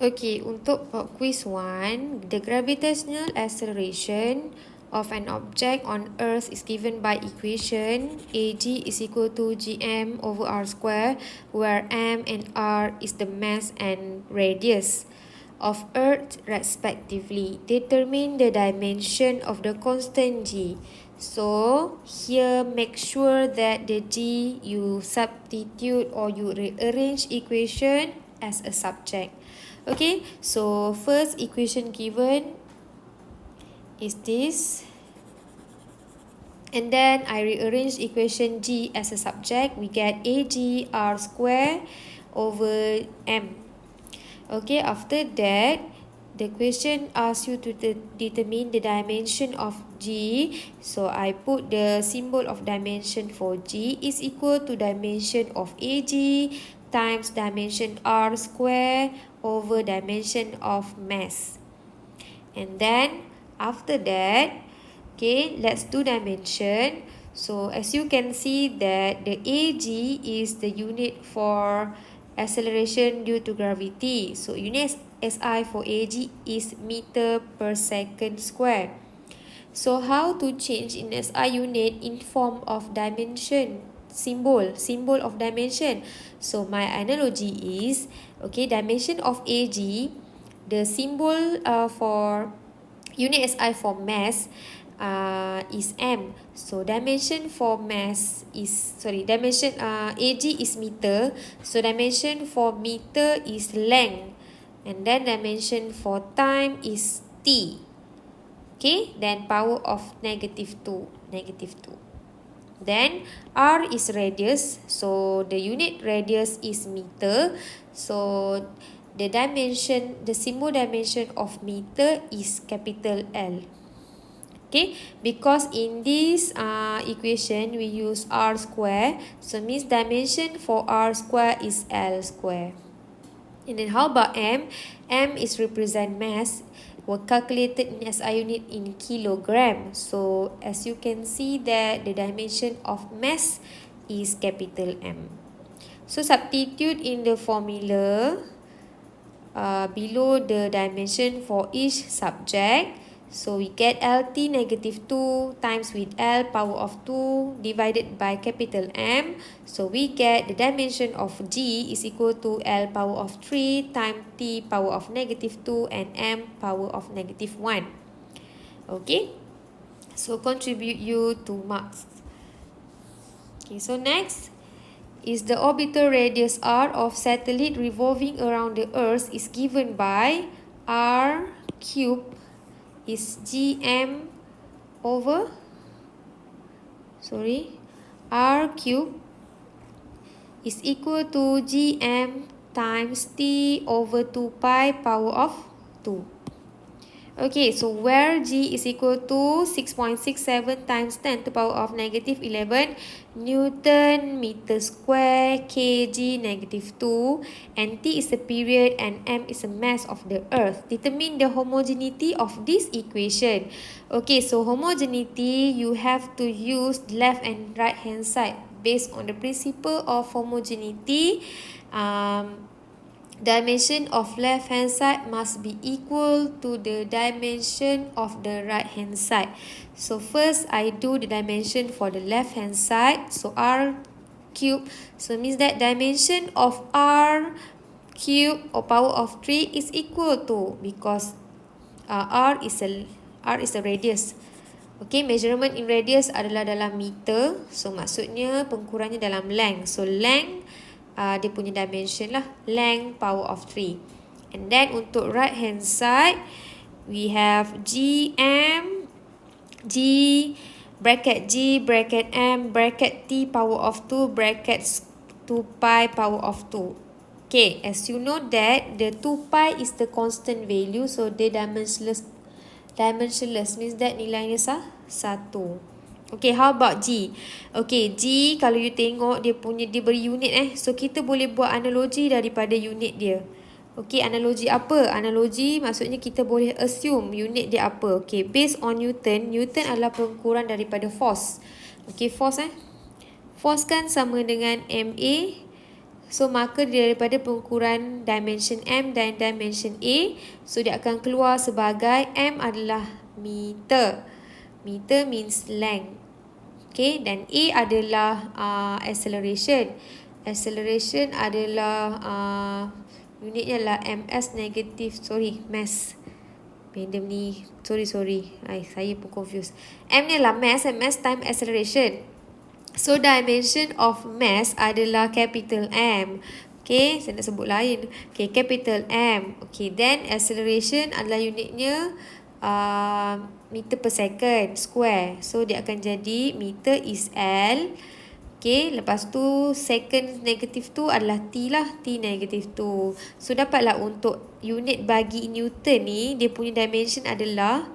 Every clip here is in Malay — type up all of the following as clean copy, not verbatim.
Okay, untuk quiz 1, the gravitational acceleration of an object on Earth is given by equation Ag is equal to gm over r square, where m and r is the mass and radius of Earth respectively. Determine the dimension of the constant g. So here make sure that the g you substitute or you rearrange equation as a subject. Okay, so first equation given is this, and then I rearrange equation g as a subject. We get ag r square over m. Okay, after that the question asks you to determine the dimension of g. So I put the symbol of dimension for g is equal to dimension of ag times dimension r square over dimension of mass. And then after that, okay, let's do dimension. So as you can see that the ag is the unit for acceleration due to gravity. So unit SI for ag is meter per second square. So how to change in SI unit in form of dimension? Symbol of dimension. So my analogy is, okay, dimension of ag, the symbol for unit SI for mass is m. So dimension for mass is, dimension ag is meter. So dimension for meter is length. And then dimension for time is t. Okay, then power of negative 2. Then r is radius, so the unit radius is meter. So the symbol dimension of meter is capital L. Okay, because in this equation we use r square, so means dimension for r square is L square. And then how about m? M is represent mass. Were calculated in SI unit in kilogram. So as you can see that the dimension of mass is capital M. So substitute in the formula below the dimension for each subject. So we get LT negative 2 times with L power of 2 divided by capital M. So we get the dimension of G is equal to L power of 3 times T power of negative 2 and M power of negative 1. Okay, so contribute you 2 marks. Okay, so next is the orbital radius r of satellite revolving around the Earth is given by r cube is gm over r cube is equal to gm times t over 2 pi power of 2. Okay, so where g is equal to 6.67 times 10 to the power of negative 11 Newton meter square, kg negative 2, and t is the period and m is the mass of the Earth. Determine the homogeneity of this equation. Okay, so homogeneity, you have to use left and right hand side. Based on the principle of homogeneity, dimension of left hand side must be equal to the dimension of the right hand side. So first I do the dimension for the left hand side. So r cube, so means that dimension of r cube or power of 3 is equal to, because r is a radius. Okay, measurement in radius adalah dalam meter. So maksudnya pengkurangnya dalam length. So length dia punya dimension lah, length power of 3. And then untuk right hand side we have gm, g bracket g bracket m bracket t power of 2 brackets 2 pi power of 2. Okay, as you know that the 2 pi is the constant value, so dia dimensionless means that nilainya 1. Okay, how about G? Okay, G kalau you tengok dia beri unit So kita boleh buat analogi daripada unit dia. Okay, analogi apa? Analogi maksudnya kita boleh assume unit dia apa. Okay, based on Newton adalah pengukuran daripada force. Okay, force kan sama dengan MA So maka daripada pengukuran dimension M dan dimension A, so dia akan keluar sebagai M adalah meter. Meter means length. Okay, dan A adalah acceleration. Acceleration adalah unitnya adalah ms negatif, mass. Random ni, sorry. Saya pun confused. M ni adalah mass and mass time acceleration. So dimension of mass adalah capital M. Okay, saya nak sebut lain. Okay, capital M. Okay, then acceleration adalah unitnya meter per second square. So dia akan jadi meter is L. Okay, lepas tu second negatif tu adalah T lah. T negatif tu. So dapatlah untuk unit bagi Newton ni, dia punya dimension adalah,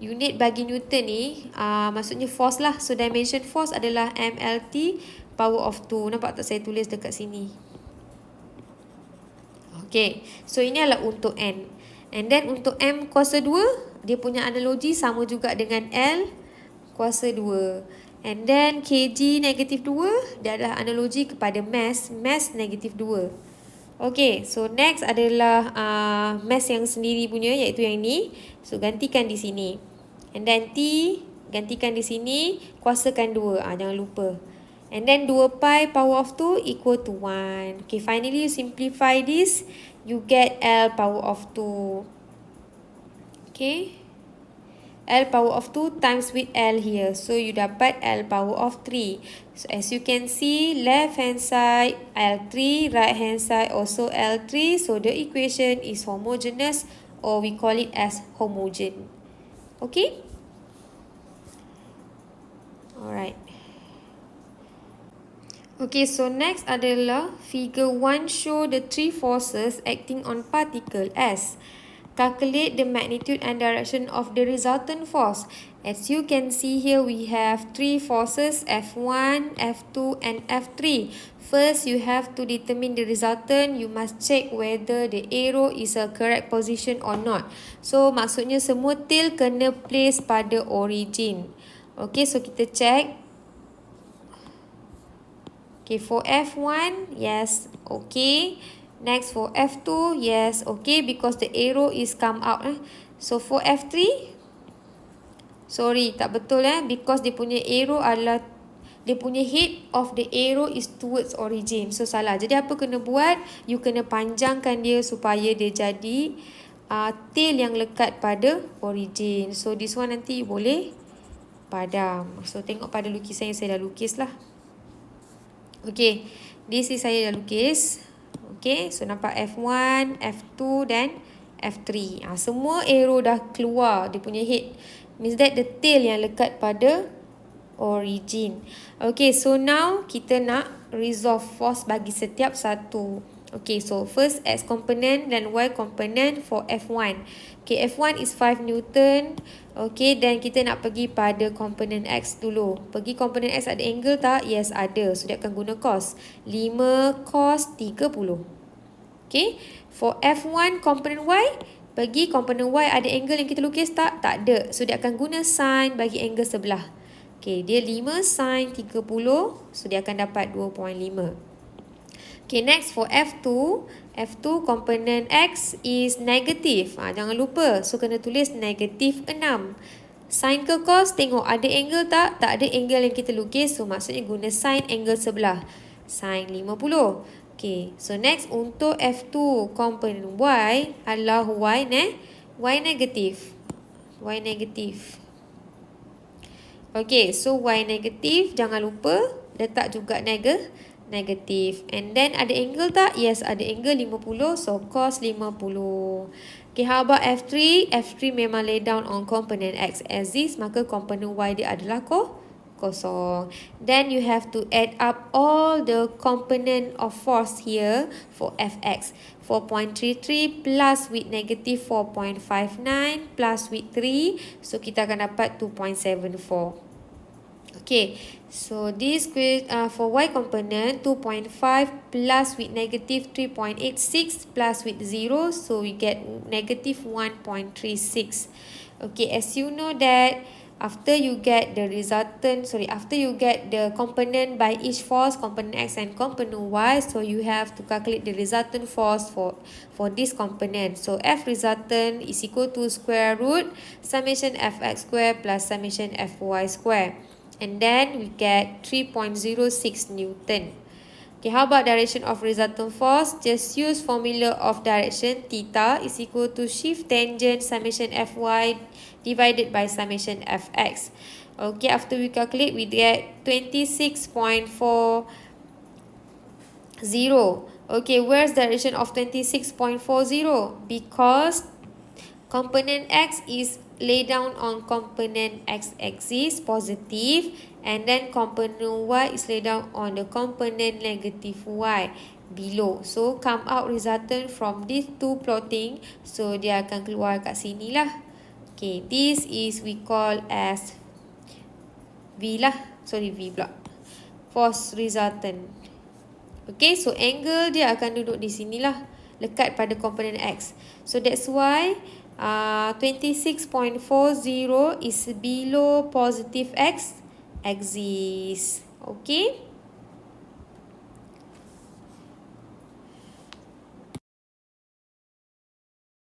unit bagi Newton ni maksudnya force lah. So dimension force adalah MLT power of 2. Nampak tak saya tulis dekat sini? Okay, so ini adalah untuk N. And then untuk M kuasa 2, dia punya analogi sama juga dengan L kuasa 2. And then kg negatif 2, dia adalah analogi kepada mass negatif 2. Okay, so next adalah mass yang sendiri punya, iaitu yang ni. So gantikan di sini. And then T, gantikan di sini, kuasakan 2. Jangan lupa. And then 2 pi power of 2 equal to 1. Okay, finally you simplify this, you get L power of 2. Okay, L power of 2 times with L here. So you dapat L power of 3. So as you can see, left hand side L3, right hand side also L3. So the equation is homogeneous, or we call it as homogen. Okay? Alright. Okay, so next adalah figure 1 show the 3 forces acting on particle S. Calculate the magnitude and direction of the resultant force. As you can see here, we have 3 forces, F1, F2 and F3. First, you have to determine the resultant. You must check whether the arrow is a correct position or not. So, maksudnya semua tail kena place pada origin. Okay, so kita check. Okay, for F1, yes, okay. Next for F2, yes, okay, because the arrow is come out. So for F3, sorry, tak betul because dia punya arrow adalah, dia punya head of the arrow is towards origin. So salah. Jadi apa kena buat? You kena panjangkan dia supaya dia jadi tail yang lekat pada origin. So this one nanti boleh padam. So tengok pada lukisan yang saya dah lukis lah. Okay, this is saya dah lukis. Okay, so nampak F1, F2 dan F3. Semua arrow dah keluar dia punya head. Means that the tail yang lekat pada origin. Okay, so now kita nak resolve force bagi setiap satu. Okay, so first X component dan Y component for F1. Okay, F1 is 5 Newton. Okay, dan kita nak pergi pada komponen X dulu. Pergi komponen X ada angle tak? Yes, ada. So, dia akan guna cos. 5 cos 30. Okay, for F1 komponen Y, pergi komponen Y ada angle yang kita lukis tak? Tak ada. So, dia akan guna sin bagi angle sebelah. Okay, dia 5 sin 30. So, dia akan dapat 2.5. Okay, next for F2. F2 komponen X is negatif. Jangan lupa. So, kena tulis negatif 6. Sin ke cos, tengok ada angle tak? Tak ada angle yang kita lukis. So, maksudnya guna sin angle sebelah. Sin 50. Okay, so next untuk F2 komponen Y adalah Y negatif. Y negatif. Okay, so Y negatif, jangan lupa letak juga negatif. And then ada angle tak? Yes, ada angle 50. So cos 50. Okay, how about F3? F3 memang lay down on component X as is. Maka komponen Y dia adalah kosong. Then you have to add up all the component of force here for Fx. 4.33 plus with negative 4.59 plus with 3. So kita akan dapat 2.74. Okay, so this for Y component 2.5 plus with negative 3.86 plus with 0. So we get negative 1.36. Okay, as you know that After you get the component by each force, component X and component Y, so you have to calculate the resultant force for this component. So F resultant is equal to square root summation Fx square plus summation Fy square. And then we get 3.06 Newton. Okay, how about direction of resultant force? Just use formula of direction. Theta is equal to shift tangent summation Fy divided by summation Fx. Okay, after we calculate, we get 26.40. Okay, where's direction of 26.40? Because component X is laid down on component X-axis, positive, and then component Y is laid down on the component negative Y, below. So, come out resultant from these two plotting. So, dia akan keluar kat sini lah. Okay, this is we call as V lah. Sorry, V pula. Force resultant. Okay, so angle dia akan duduk di sini lah, lekat pada komponen X. So that's why 26.40 is below positive X axis. Okay.